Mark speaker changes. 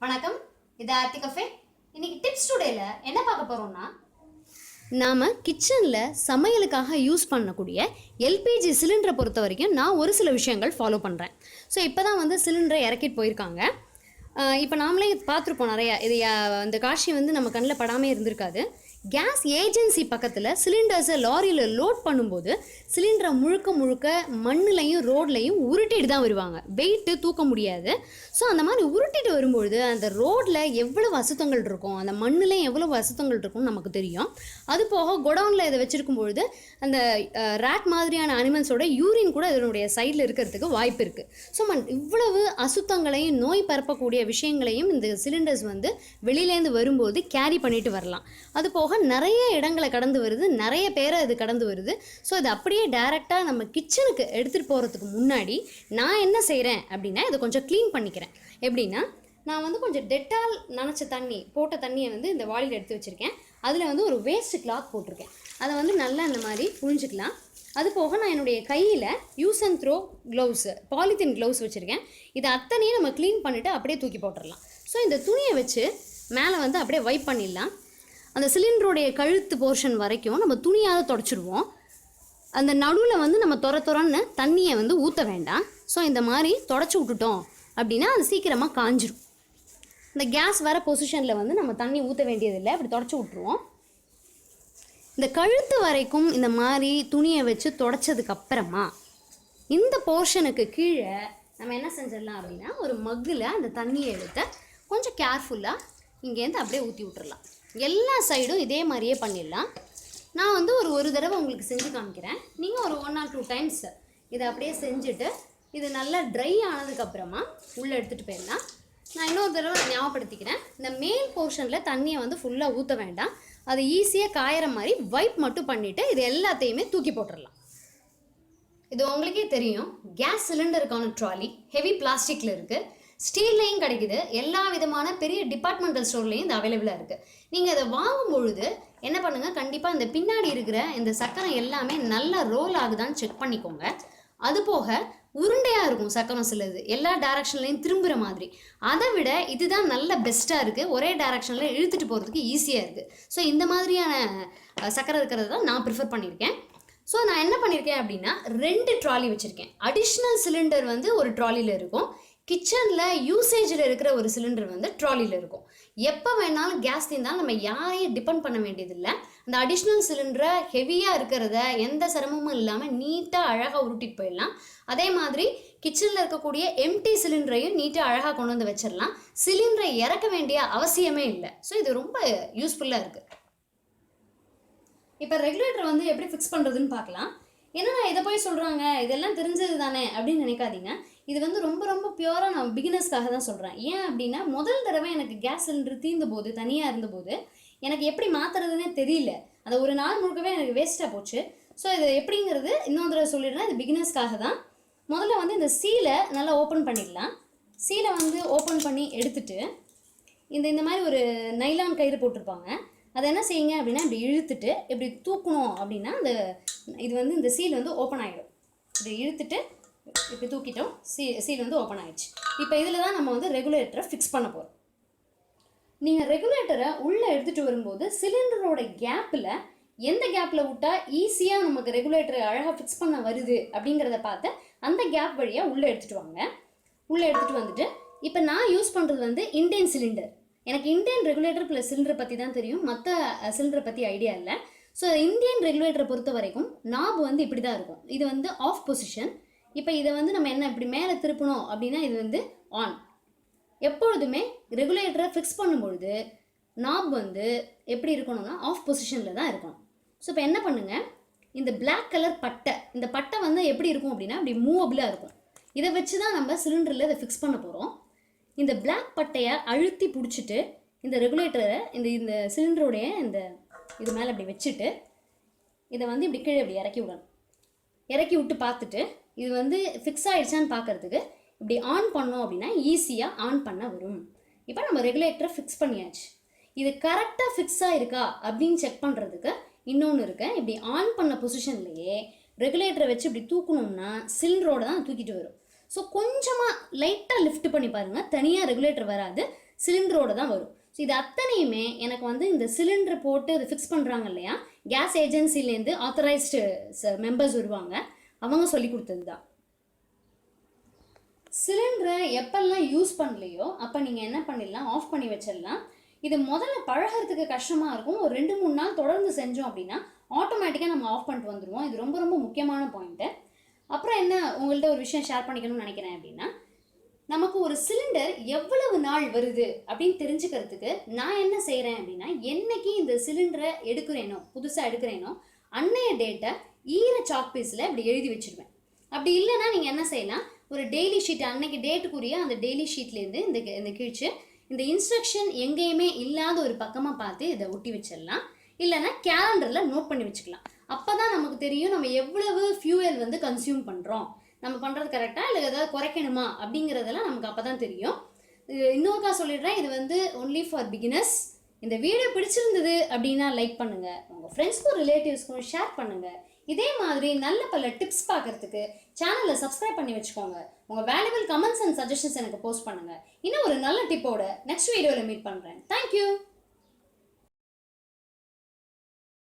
Speaker 1: வணக்கம், இது ஆர்த்தி கஃபே. இன்னைக்கு டிப்ஸ் டுடேல என்ன பார்க்க போறோம்னா, நாம் கிச்சனில் சமையலுக்காக யூஸ் பண்ணக்கூடிய எல்பிஜி சிலிண்டரை பொறுத்த வரைக்கும் நான் ஒரு சில விஷயங்கள் ஃபாலோ பண்ணுறேன். ஸோ இப்போ தான் வந்து சிலிண்டரை இறக்கிட்டு போயிருக்காங்க. இப்போ நாமளே பார்த்துருப்போம் நிறையா. இது அந்த காட்சி வந்து நம்ம கண்ணில் படாமே இருந்திருக்காது. கேஸ் ஏஜென்சி பக்கத்தில் சிலிண்டர்ஸை லாரியில் லோட் பண்ணும்போது சிலிண்டரை முழுக்க முழுக்க மண்ணுலையும் ரோட்லையும் உருட்டிட்டு தான் வருவாங்க. வெயிட்டு தூக்க முடியாது. ஸோ அந்த மாதிரி உருட்டிட்டு வரும்பொழுது அந்த ரோட்டில் எவ்வளவு அசுத்தங்கள் இருக்கும், அந்த மண்ணுலையும் எவ்வளவு அசுத்தங்கள் இருக்கும்னு நமக்கு தெரியும். அது போக குடவுனில் இதை வச்சுருக்கும் பொழுது அந்த ரேட் மாதிரியான அனிமல்ஸோட யூரின் கூட இதனுடைய சைடில் இருக்கிறதுக்கு வாய்ப்பு இருக்குது. ஸோ இவ்வளவு அசுத்தங்களையும் நோய் பரப்பக்கூடிய விஷயங்களையும் இந்த சிலிண்டர்ஸ் வந்து வெளியிலேருந்து வரும்போது கேரி பண்ணிட்டு வரலாம். அது போக நிறைய இடங்களை கடந்து வருது, நிறைய பேரை அது கடந்து வருது. ஸோ இது அப்படியே டைரெக்டாக நம்ம கிச்சனுக்கு எடுத்துகிட்டு போகிறதுக்கு முன்னாடி நான் என்ன செய்கிறேன் அப்படின்னா, இதை கொஞ்சம் க்ளீன் பண்ணிக்கிறேன். எப்படின்னா, நான் வந்து கொஞ்சம் டெட்டால் நனைச்ச தண்ணி போட்ட தண்ணியை வந்து இந்த வாளியில் எடுத்து வச்சுருக்கேன். அதில் வந்து ஒரு வேஸ்ட் கிளாத் போட்டிருக்கேன். அதை வந்து நல்லா இந்த மாதிரி புழிஞ்சிக்கலாம். அது போக நான் என்னுடைய கையில் use and throw gloves, polythene gloves வச்சுருக்கேன். இதை அத்தனையும் நம்ம க்ளீன் பண்ணிவிட்டு அப்படியே தூக்கி போட்டுடலாம். ஸோ இந்த துணியை வச்சு மேலே வந்து அப்படியே வைப் பண்ணிடலாம். அந்த சிலிண்டருடைய கழுத்து போர்ஷன் வரைக்கும் நம்ம துணியாவது தொடச்சிடுவோம். அந்த நடுவில் வந்து நம்ம தொரன்னு தண்ணியை வந்து ஊற்ற வேண்டாம். ஸோ இந்த மாதிரி தொடச்சி விட்டுட்டோம் அப்படின்னா அது சீக்கிரமாக காஞ்சிரும். இந்த கேஸ் வர பொசிஷனில் வந்து நம்ம தண்ணி ஊற்ற வேண்டியதில்லை, அப்படி தொடச்சி விட்ருவோம். இந்த கழுத்து வரைக்கும் இந்த மாதிரி துணியை வச்சு தொடச்சதுக்கப்புறமா இந்த போர்ஷனுக்கு கீழே நம்ம என்ன செஞ்சிடலாம் அப்படின்னா, ஒரு மக்கில் அந்த தண்ணியை எடுத்து கொஞ்சம் கேர்ஃபுல்லாக இங்கேருந்து அப்படியே ஊற்றி விட்டுறலாம். எல்லா சைடும் இதே மாதிரியே பண்ணிடலாம். நான் வந்து ஒரு தடவை உங்களுக்கு செஞ்சு காமிக்கிறேன். நீங்கள் ஒரு 1 or 2 times இதை அப்படியே செஞ்சுட்டு இது நல்லா ட்ரை ஆனதுக்கப்புறமா உள்ளே எடுத்துகிட்டு போயிடலாம். நான் இன்னொரு தடவை ஞாபகப்படுத்திக்கிறேன். இந்த மேல் போர்ஷனில் தண்ணியை வந்து ஃபுல்லாக ஊற்ற வேண்டாம். அது ஈஸியாக காயிற மாதிரி வைப் மட்டும் பண்ணிவிட்டு இது எல்லாத்தையுமே தூக்கி போட்டுடலாம். இது உங்களுக்கே தெரியும், கேஸ் சிலிண்டருக்கான ட்ராலி ஹெவி பிளாஸ்டிக்கில் இருக்குது, ஸ்டீல்லையும் கிடைக்குது. எல்லா விதமான பெரிய டிபார்ட்மெண்டல் ஸ்டோர்லேயும் இது அவைலபிளாக இருக்குது. நீங்கள் அதை வாங்கும் பொழுது என்ன பண்ணுங்கள், கண்டிப்பாக இந்த பின்னாடி இருக்கிற இந்த சக்கரம் எல்லாமே நல்லா ரோல் ஆகுதான்னு செக் பண்ணிக்கோங்க. அது போக உருண்டையாக இருக்கும் சக்கரம், சிலது எல்லா டைரக்ஷன்லையும் திரும்புகிற மாதிரி. அதை விட இதுதான் நல்ல பெஸ்ட்டாக இருக்குது, ஒரே டைரக்ஷனில் இழுத்துட்டு போகிறதுக்கு ஈஸியாக இருக்குது. ஸோ இந்த மாதிரியான சக்கரம் இருக்கிறது தான் நான் ப்ரிஃபர் பண்ணியிருக்கேன். ஸோ நான் என்ன பண்ணியிருக்கேன் அப்படின்னா, 2 ட்ராலி வச்சுருக்கேன். அடிஷ்னல் சிலிண்டர் வந்து ஒரு ட்ராலியில் இருக்கும், கிச்சனில் யூசேஜில் இருக்கிற ஒரு சிலிண்டர் வந்து ட்ராலியில் இருக்கும். எப்போ வேணாலும் கேஸ் தீர்ந்தாலும் நம்ம யாரையும் டிபெண்ட் பண்ண வேண்டியதில்லை. அந்த அடிஷ்னல் சிலிண்டரை ஹெவியாக இருக்கிறத எந்த சிரமமும் இல்லாமல் நீட்டாக அழகாக உருட்டிட்டு போயிடலாம். அதே மாதிரி கிச்சனில் இருக்கக்கூடிய எம்டி சிலிண்டரையும் நீட்டாக அழகாக கொண்டு வந்து வச்சிடலாம். சிலிண்டரை இறக்க வேண்டிய அவசியமே இல்லை. ஸோ இது ரொம்ப யூஸ்ஃபுல்லாக இருக்குது. இப்போ ரெகுலேட்டர் வந்து எப்படி ஃபிக்ஸ் பண்ணுறதுன்னு பார்க்கலாம். என்னன்னா இதை போய் சொல்கிறாங்க, இதெல்லாம் தெரிஞ்சது தானே அப்படின்னு நினைக்காதீங்க. இது வந்து ரொம்ப ரொம்ப பியூராக நான் பிகினர்ஸ்க்காக தான் சொல்கிறேன். ஏன் அப்படின்னா, முதல் தடவை எனக்கு கேஸ் சிலிண்டர் தீர்ந்த போது, தனியாக இருந்தபோது எனக்கு எப்படி மாற்றுறதுன்னே தெரியல. அது ஒரு நாள் முழுக்கவே எனக்கு வேஸ்ட்டாக போச்சு. ஸோ இது எப்படிங்கிறது இன்னொரு தடவை சொல்லிடுறேன். இது பிகினர்ஸ்க்காக தான். முதல்ல வந்து இந்த சீலை நல்லா ஓப்பன் பண்ணிடலாம். சீலை வந்து ஓப்பன் பண்ணி எடுத்துட்டு இந்த மாதிரி ஒரு நைலான் கயிறு போட்டிருப்பாங்க. அதை என்ன செய்யுங்க அப்படின்னா, இப்படி இழுத்துட்டு இப்படி தூக்கணும் அப்படின்னா அந்த இது வந்து இந்த சீல் வந்து ஓப்பன் ஆகிடும். இப்படி இழுத்துட்டு இப்படி தூக்கிட்டோம், சீல் வந்து ஓப்பன் ஆகிடுச்சு. இப்போ இதில் தான் நம்ம வந்து ரெகுலேட்டரை ஃபிக்ஸ் பண்ண போகிறோம். நீங்கள் ரெகுலேட்டரை உள்ளே எடுத்துகிட்டு வரும்போது சிலிண்டரோட கேப்பில் எந்த கேப்பில் விட்டால் ஈஸியாக நமக்கு ரெகுலேட்டரை அழகாக ஃபிக்ஸ் பண்ண வருது அப்படிங்கிறத பார்த்து அந்த கேப் வழியாக உள்ளே எடுத்துகிட்டு வாங்க. உள்ளே எடுத்துகிட்டு வந்துட்டு இப்போ நான் யூஸ் பண்ணுறது வந்து இண்டேன் சிலிண்டர். எனக்கு இந்தியன் ரெகுலேட்டர் ப்ளஸ் சிலிண்டரை பற்றி தான் தெரியும், மற்ற சிலிண்டரை பற்றி ஐடியா இல்லை. ஸோ இந்தியன் ரெகுலேட்டரை பொறுத்த வரைக்கும் நாப் வந்து இப்படி தான் இருக்கும். இது வந்து ஆஃப் பொசிஷன். இப்போ இதை வந்து நம்ம என்ன இப்படி மேலே திருப்பணும் அப்படின்னா இது வந்து ஆன். எப்பொழுதுமே ரெகுலேட்டரை ஃபிக்ஸ் பண்ணும்பொழுது நாப் வந்து எப்படி இருக்கணும்னா ஆஃப் பொசிஷனில் தான் இருக்கணும். ஸோ இப்போ என்ன பண்ணுங்கள், இந்த பிளாக் கலர் பட்டை, இந்த பட்டை வந்து எப்படி இருக்கும் அப்படின்னா அப்படி மூவபிளாக இருக்கும். இதை வச்சு தான் நம்ம சிலிண்டரில் இதை ஃபிக்ஸ் பண்ண போகிறோம். இந்த பிளாக் பட்டையை அழுத்தி பிடிச்சிட்டு இந்த ரெகுலேட்டரை இந்த சிலிண்டருடைய இந்த இது மேலே அப்படி வச்சுட்டு இதை வந்து இப்படி கீழே இப்படி இறக்கி விடணும். இறக்கி விட்டு பார்த்துட்டு இது வந்து ஃபிக்ஸ் ஆகிடுச்சான்னு பார்க்குறதுக்கு இப்படி ஆன் பண்ணோம் அப்படின்னா ஈஸியாக ஆன் பண்ண வரும். இப்போ நம்ம ரெகுலேட்டரை ஃபிக்ஸ் பண்ணியாச்சு. இது கரெக்டாக ஃபிக்ஸ் ஆகிருக்கா அப்படின்னு செக் பண்ணுறதுக்கு இன்னொன்று இருக்கு. இப்படி ஆன் பண்ண பொசிஷன்லேயே ரெகுலேட்டரை வச்சு இப்படி தூக்கணும்னா சிலிண்டரோடு தான் தூக்கிட்டு வரும். ஸோ கொஞ்சமாக லைட்டாக லிஃப்ட் பண்ணி பாருங்கள், தனியாக ரெகுலேட்டர் வராது. சிலிண்டரோட தான் வரும். ஸோ இது அத்தனையுமே எனக்கு வந்து இந்த சிலிண்டர் போட்டு அதை ஃபிக்ஸ் பண்ணுறாங்க இல்லையா, கேஸ் ஏஜென்சிலேருந்து ஆத்தரைஸ்டு மெம்பர்ஸ் வருவாங்க, அவங்க சொல்லி கொடுத்தது தான். சிலிண்டரை எப்பெல்லாம் யூஸ் பண்ணலையோ அப்போ நீங்கள் என்ன பண்ணிடலாம், ஆஃப் பண்ணி வச்சிடலாம். இது முதல்ல பழகிறதுக்கு கஷ்டமாக இருக்கும். ஒரு 2-3 நாள் தொடர்ந்து செஞ்சோம் அப்படின்னா ஆட்டோமேட்டிக்காக நம்ம ஆஃப் பண்ணிட்டு வந்துடுவோம். இது ரொம்ப ரொம்ப முக்கியமான பாயிண்ட்டு. அப்புறம் என்ன உங்கள்கிட்ட ஒரு விஷயம் ஷேர் பண்ணிக்கணும்னு நினைக்கிறேன் அப்படின்னா, நமக்கு ஒரு சிலிண்டர் எவ்வளவு நாள் வருது அப்படின்னு தெரிஞ்சுக்கிறதுக்கு நான் என்ன செய்கிறேன் அப்படின்னா, என்னைக்கு இந்த சிலிண்டரை எடுக்கிறேனோ, புதுசாக எடுக்கிறேனோ, அன்னைய டேட்டை ஈர சாக் பீஸில் இப்படி எழுதி வச்சுருவேன். அப்படி இல்லைன்னா நீங்கள் என்ன செய்யலாம், ஒரு டெய்லி ஷீட் அன்னைக்கு டேட்டுக்குரிய அந்த டெய்லி ஷீட்லேருந்து இந்த கிழிச்சு இந்த இன்ஸ்ட்ரக்ஷன் எங்கேயுமே இல்லாத ஒரு பக்கமாக பார்த்து இதை ஒட்டி வச்சிடலாம். இல்லைன்னா கேலண்டரில் நோட் பண்ணி வச்சுக்கலாம். அப்போ தான் நமக்கு தெரியும் நம்ம எவ்வளவு ஃபியூயல் வந்து கன்சியூம் பண்ணுறோம், நம்ம பண்ணுறது கரெக்டாக இல்லை ஏதாவது குறைக்கணுமா அப்படிங்கிறதெல்லாம் நமக்கு அப்போ தான் தெரியும். இன்னொருக்கா சொல்லிடுறேன், இது வந்து ஒன்லி ஃபார் பிகினர்ஸ். இந்த வீடியோ பிடிச்சிருந்தது அப்படின்னா லைக் பண்ணுங்கள், உங்கள் ஃப்ரெண்ட்ஸ்க்கும் ரிலேட்டிவ்ஸ்க்கும் ஷேர் பண்ணுங்கள். இதே மாதிரி நல்ல பல டிப்ஸ் பார்க்குறதுக்கு சேனலை சப்ஸ்கிரைப் பண்ணி வச்சுக்கோங்க. உங்கள் வேல்யூபிள் கமெண்ட்ஸ் அண்ட் சஜஷன்ஸ் எனக்கு போஸ்ட் பண்ணுங்கள். இன்னும் ஒரு நல்ல டிப்போட நெக்ஸ்ட் வீடியோவில் மீட் பண்ணுறேன். தேங்க்யூ.